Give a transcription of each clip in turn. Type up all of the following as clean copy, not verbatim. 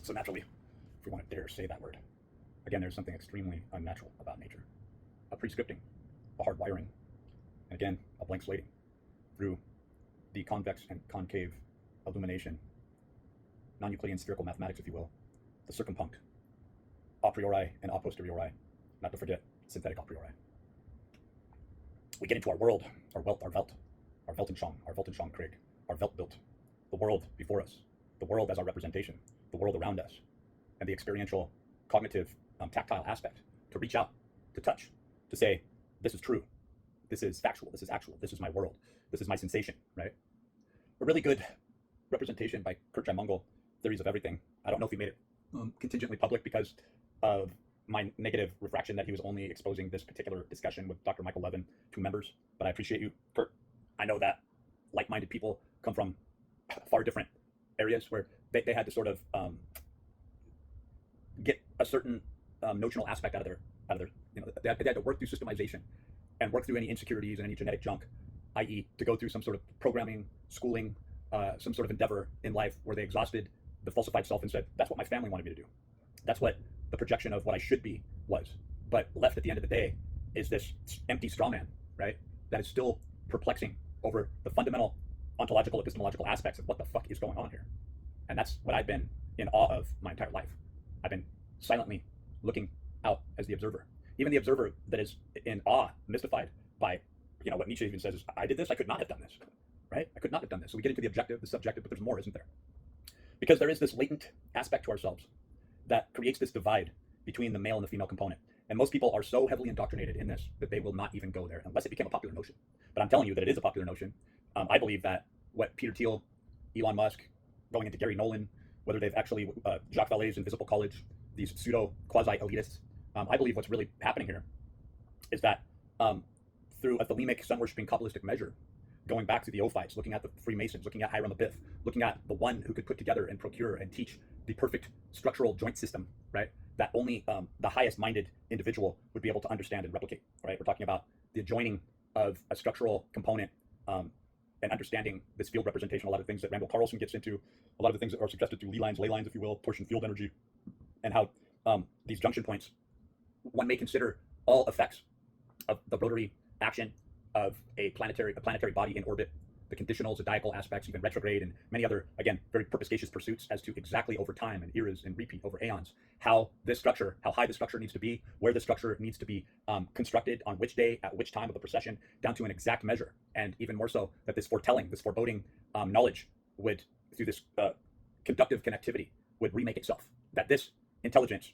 So naturally, if we want to dare say that word, again, there's something extremely unnatural about nature. A pre-scripting, a hard wiring, and again, a blank slating through the convex and concave illumination, non-Euclidean spherical mathematics, if you will, the circumpunct, a priori and a posteriori, not to forget synthetic a priori. We get into our world, our Weltanschauung, Krieg, our Weltbild, the world before us, the world as our representation, the world around us, and the experiential, cognitive, tactile aspect to reach out, to touch, to say, this is true, this is factual, this is actual, this is my world, this is my sensation, right? A really good representation by Kurt Mongol, Theories of Everything. I don't know if he made it contingently public because of my negative refraction that he was only exposing this particular discussion with Dr. Michael Levin, 2 members, but I appreciate you, Kurt. I know that like-minded people come from far different areas where they had to sort of get a certain notional aspect out of their, they had to work through systemization and work through any insecurities and any genetic junk, i.e. to go through some sort of programming, schooling, some sort of endeavor in life where they exhausted the falsified self and said, that's what my family wanted me to do. That's what the projection of what I should be was. But left at the end of the day is this empty straw man, right? That is still perplexing over the fundamental ontological, epistemological aspects of what the fuck is going on here. And that's what I've been in awe of my entire life. I've been silently looking out as the observer. Even the observer that is in awe, mystified by, what Nietzsche even says is, I did this, I could not have done this, right? I could not have done this. So we get into the objective, the subjective, but there's more, isn't there? Because there is this latent aspect to ourselves that creates this divide between the male and the female component. And most people are so heavily indoctrinated in this that they will not even go there unless it became a popular notion. But I'm telling you that it is a popular notion. I believe that what Peter Thiel, Elon Musk, going into Gary Nolan, whether they've actually, Jacques Vallée's Invisible College, these pseudo quasi-elitists, I believe what's really happening here is that through a thelemic sun-worshipping Kabbalistic measure, going back to the Ophites, looking at the Freemasons, looking at Hiram Abiff, looking at the one who could put together and procure and teach the perfect structural joint system, right? That only the highest-minded individual would be able to understand and replicate, right? We're talking about the adjoining of a structural component and understanding this field representation, a lot of things that Randall Carlson gets into, a lot of the things that are suggested through ley lines, if you will, torsion field energy, and how these junction points, one may consider all effects of the rotary action of a planetary body in orbit, the conditional, zodiacal aspects, even retrograde, and many other, again, very purposicacious pursuits as to exactly over time and eras and repeat over aeons, how this structure, how high the structure needs to be, where the structure needs to be constructed, on which day, at which time of the procession, down to an exact measure. And even more so, that this foretelling, this foreboding knowledge would, through this conductive connectivity, would remake itself. That this intelligence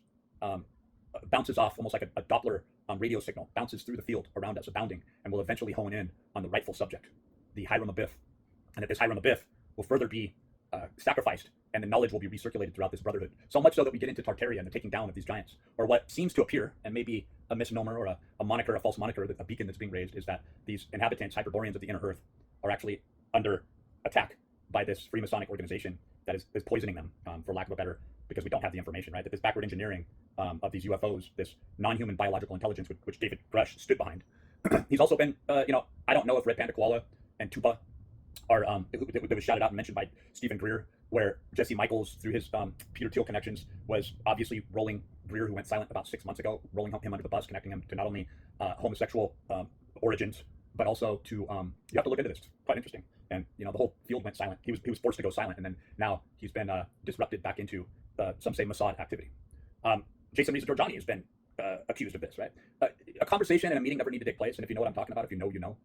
bounces off almost like a Doppler radio signal, bounces through the field around us, abounding, and will eventually hone in on the rightful subject, the Hiram Abiff, and that this Hiram Abiff will further be sacrificed, and the knowledge will be recirculated throughout this brotherhood. So much so that we get into Tartaria and the taking down of these giants, or what seems to appear, and maybe a misnomer or a moniker, a false moniker, a beacon that's being raised, is that these inhabitants, Hyperboreans of the inner earth, are actually under attack by this Freemasonic organization that is poisoning them, for lack of a better, because we don't have the information, right? That this backward engineering of these UFOs, this non-human biological intelligence, which David Grush stood behind. He's also been, I don't know if Red Panda Koala and Tupa are, that was shouted out and mentioned by Stephen Greer, where Jesse Michaels, through his Peter Thiel connections, was obviously rolling Greer, who went silent about 6 months ago, rolling him under the bus, connecting him to not only homosexual origins, but also to, you have to look into this, it's quite interesting. And, the whole field went silent. He was forced to go silent, and then now he's been disrupted back into, some say, Mossad activity. Jason Reza Georgiani has been accused of this, right? A conversation and a meeting never need to take place, and if you know what I'm talking about, if you know, you know,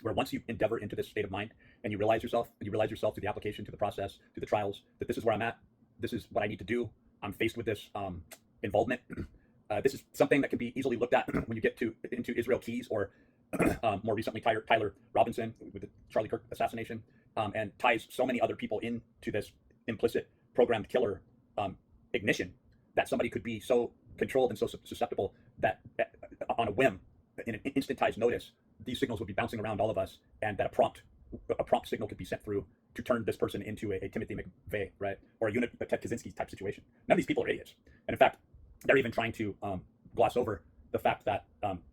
where once you endeavor into this state of mind and you realize yourself through the application, through the process, through the trials, that this is where I'm at, this is what I need to do, I'm faced with this involvement. This is something that can be easily looked at when you get into Israel Keyes, or more recently Tyler Robinson with the Charlie Kirk assassination, and ties so many other people into this implicit programmed killer ignition, that somebody could be so controlled and so susceptible that on a whim, in an instantized notice, these signals would be bouncing around all of us, and that a prompt signal could be sent through to turn this person into a Timothy McVeigh, right? Or a Ted Kaczynski type situation. None of these people are idiots. And in fact, they're even trying to gloss over the fact that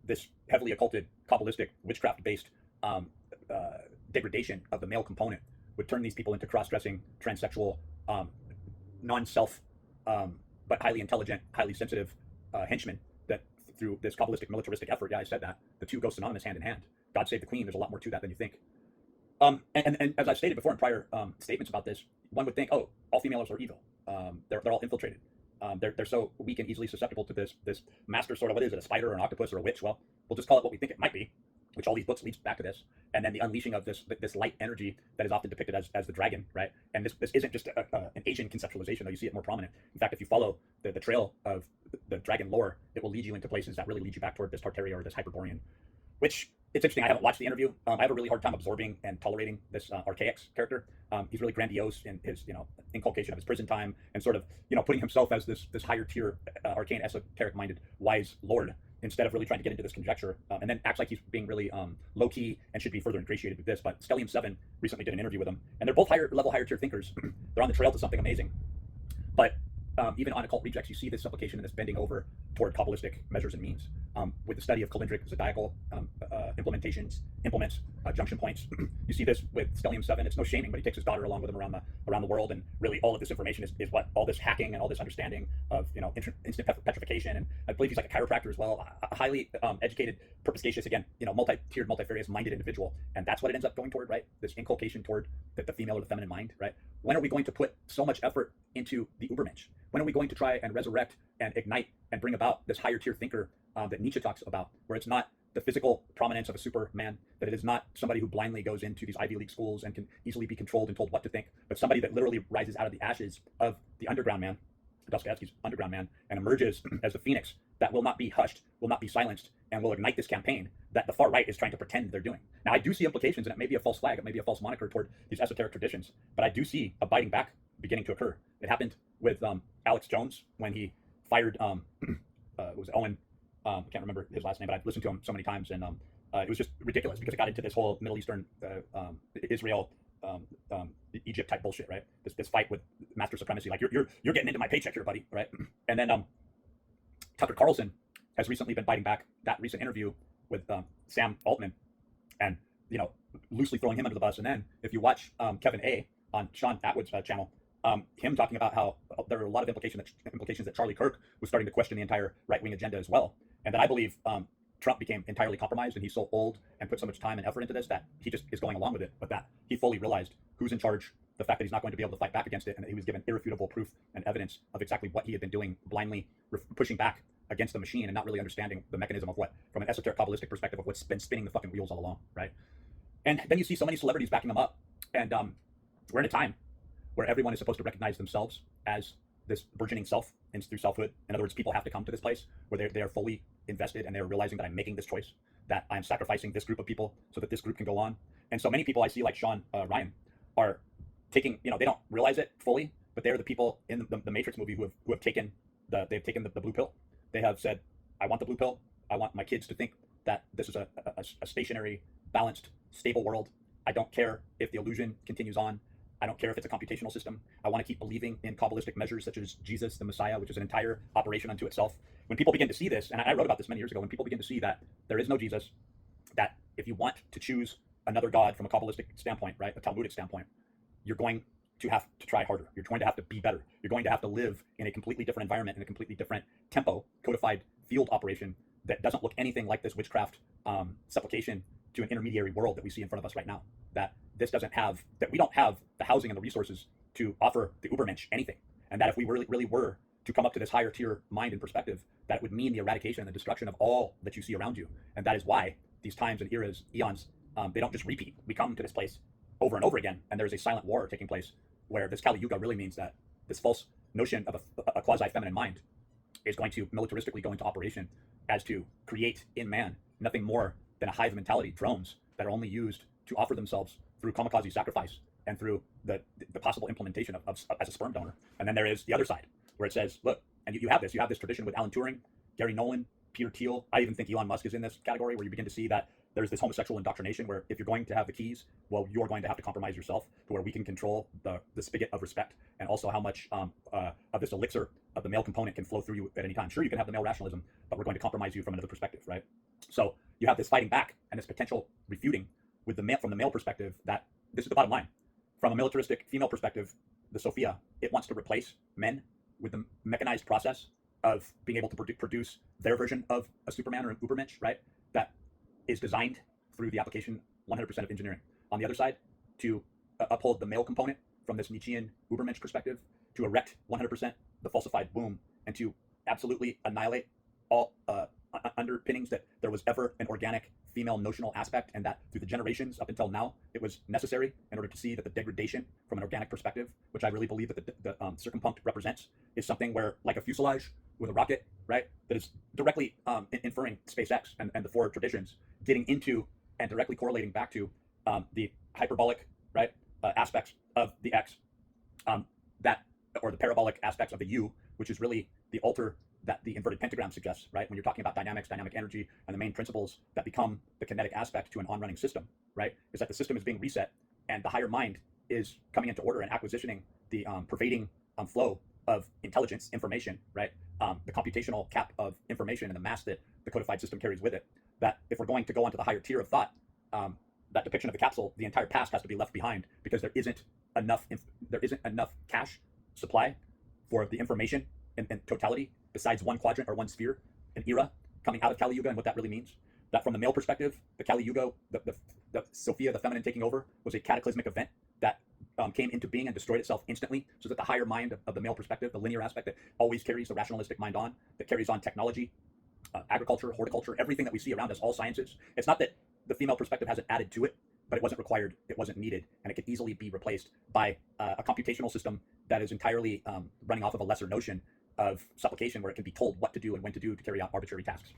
this heavily occulted, Kabbalistic, witchcraft-based degradation of the male component would turn these people into cross-dressing, transsexual, non-self but highly intelligent, highly sensitive henchmen that through this Kabbalistic militaristic effort, yeah, I said that, the two go synonymous hand in hand. God save the queen, there's a lot more to that than you think. And as I've stated before in prior statements about this, one would think, oh, all females are evil. They're all infiltrated. They're so weak and easily susceptible to this master sort of, what is it, a spider or an octopus or a witch? Well, we'll just call it what we think it might be, which all these books leads back to this. And then the unleashing of this light energy that is often depicted as the dragon, right? And this isn't just an Asian conceptualization, though you see it more prominent. In fact, if you follow the trail of the dragon lore, it will lead you into places that really lead you back toward this Tartaria or this Hyperborean, which it's interesting. I haven't watched the interview. I have a really hard time absorbing and tolerating this Archaics character. He's really grandiose in his, inculcation of his prison time and sort of, putting himself as this higher tier, arcane, esoteric-minded, wise lord, instead of really trying to get into this conjecture, and then acts like he's being really low-key and should be further ingratiated with this. But Stellium 7 recently did an interview with him, and they're both higher tier thinkers. They're on the trail to something amazing. But even on Occult Rejects, you see this supplication and this bending over toward Kabbalistic measures and means. With the study of calendric zodiacal implements, junction points, you see this with Stellium 7. It's no shaming, but he takes his daughter along with him around the world, and really all of this information is what all this hacking and all this understanding of instant petrification. And I believe he's like a chiropractor as well, a highly educated, perspicacious, again, multi-tiered, multifarious minded individual, and that's what it ends up going toward, right? This inculcation toward the female or the feminine mind, right? When are we going to put so much effort into the Übermensch? When are we going to try and resurrect and ignite and bring about this higher tier thinker that Nietzsche talks about, where it's not the physical prominence of a superman, that it is not somebody who blindly goes into these Ivy League schools and can easily be controlled and told what to think, but somebody that literally rises out of the ashes of the underground man, Dostoevsky's underground man, and emerges as the phoenix that will not be hushed, will not be silenced, and will ignite this campaign that the far right is trying to pretend they're doing. Now, I do see implications, and it may be a false flag, it may be a false moniker toward these esoteric traditions, but I do see a biting back beginning to occur. It happened with Alex Jones when he fired, it was Owen, I can't remember his last name, but I've listened to him so many times, and it was just ridiculous because it got into this whole Middle Eastern, Israel, Egypt type bullshit, right? This fight with master supremacy, like you're getting into my paycheck here, buddy, right? And then Tucker Carlson has recently been biting back that recent interview with Sam Altman, and loosely throwing him under the bus. And then if you watch Kevin A on Sean Atwood's channel, him talking about how there are a lot of implications that Charlie Kirk was starting to question the entire right-wing agenda as well, and that I believe Trump became entirely compromised, and he's so old and put so much time and effort into this that he just is going along with it, but that he fully realized who's in charge, the fact that he's not going to be able to fight back against it, and that he was given irrefutable proof and evidence of exactly what he had been doing, blindly pushing back against the machine and not really understanding the mechanism of what, from an esoteric Kabbalistic perspective, of what's been spinning the fucking wheels all along, right? And then you see so many celebrities backing them up, and we're in a time where everyone is supposed to recognize themselves as this burgeoning self and through selfhood. In other words, people have to come to this place where they are fully invested and they're realizing that I'm making this choice, that I'm sacrificing this group of people so that this group can go on. And so many people I see, like Sean Ryan, are taking, they don't realize it fully, but they're the people in the Matrix movie who have taken the blue pill. They have said, I want the blue pill. I want my kids to think that this is a stationary, balanced, stable world. I don't care if the illusion continues on. I don't care if it's a computational system. I want to keep believing in Kabbalistic measures such as Jesus, the Messiah, which is an entire operation unto itself. When people begin to see this, and I wrote about this many years ago, when people begin to see that there is no Jesus, that if you want to choose another God from a Kabbalistic standpoint, right, a Talmudic standpoint, you're going to have to try harder. You're going to have to be better. You're going to have to live in a completely different environment, in a completely different tempo, codified field operation that doesn't look anything like this witchcraft supplication to an intermediary world that we see in front of us right now. That we don't have the housing and the resources to offer the Übermensch anything. And that if we really were to come up to this higher tier mind and perspective, that would mean the eradication and the destruction of all that you see around you. And that is why these times and eras, eons, they don't just repeat. We come to this place over and over again, and there's a silent war taking place where this Kali Yuga really means that this false notion of a quasi-feminine mind is going to militaristically go into operation as to create in man nothing more than a hive mentality, drones that are only used to offer themselves through kamikaze sacrifice and through the possible implementation of as a sperm donor. And then there is the other side where it says, look, and you have this tradition with Alan Turing, Gary Nolan, Peter Thiel. I even think Elon Musk is in this category, where you begin to see that there's this homosexual indoctrination where if you're going to have the keys, well, you're going to have to compromise yourself to where we can control the spigot of respect, and also how much of this elixir of the male component can flow through you at any time. Sure, you can have the male rationalism, but we're going to compromise you from another perspective, right? So you have this fighting back and this potential refuting with from the male perspective, that this is the bottom line. From a militaristic female perspective, the Sophia, it wants to replace men with the mechanized process of being able to produce their version of a Superman or an Übermensch, right? That is designed through the application 100% of engineering. On the other side, to uphold the male component from this Nietzschean Übermensch perspective, to erect 100% the falsified womb, and to absolutely annihilate all underpinnings that there was ever an organic female notional aspect, and that through the generations up until now, it was necessary in order to see that the degradation from an organic perspective, which I really believe that the circumpunct represents, is something where, like a fuselage with a rocket, right, that is directly inferring SpaceX and the four traditions, getting into and directly correlating back to the hyperbolic, right, aspects of the X, that, or the parabolic aspects of the U, which is really the alter that the inverted pentagram suggests, right? When you're talking about dynamics, dynamic energy, and the main principles that become the kinetic aspect to an on-running system, right? Is that the system is being reset, and the higher mind is coming into order and acquisitioning the pervading flow of intelligence, information, right? The computational cap of information and the mass that the codified system carries with it. That if we're going to go onto the higher tier of thought, that depiction of the capsule, the entire past has to be left behind, because there isn't enough cache supply for the information in totality, besides one quadrant or one sphere, an era coming out of Kali Yuga. And what that really means, that from the male perspective, the Kali Yuga, the Sophia, the feminine taking over, was a cataclysmic event that came into being and destroyed itself instantly, so that the higher mind of the male perspective, the linear aspect that always carries the rationalistic mind on, that carries on technology, agriculture, horticulture, everything that we see around us, all sciences. It's not that the female perspective hasn't added to it, but it wasn't required, it wasn't needed, and it could easily be replaced by a computational system that is entirely running off of a lesser notion of supplication, where it can be told what to do and when to do to carry out arbitrary tasks.